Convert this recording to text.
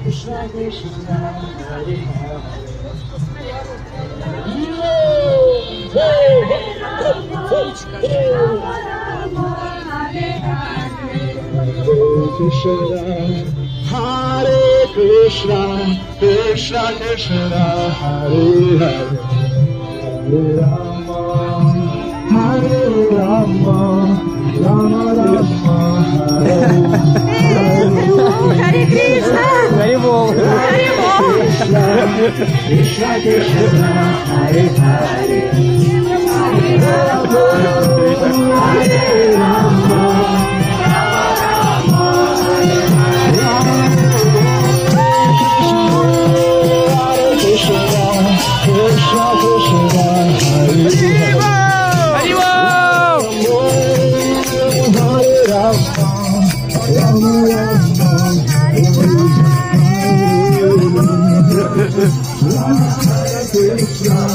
Krishna Krishna Hare Hare Hare Krishna Krishna Krishna Hare Hare Hare Rama Rama Rama Hare Hare Krishna. Hare Bol. Hare Bol. Krishna Krishna Hare Hare Hare Rama Hare Rama Krishna Krishna Hare Hare Krishna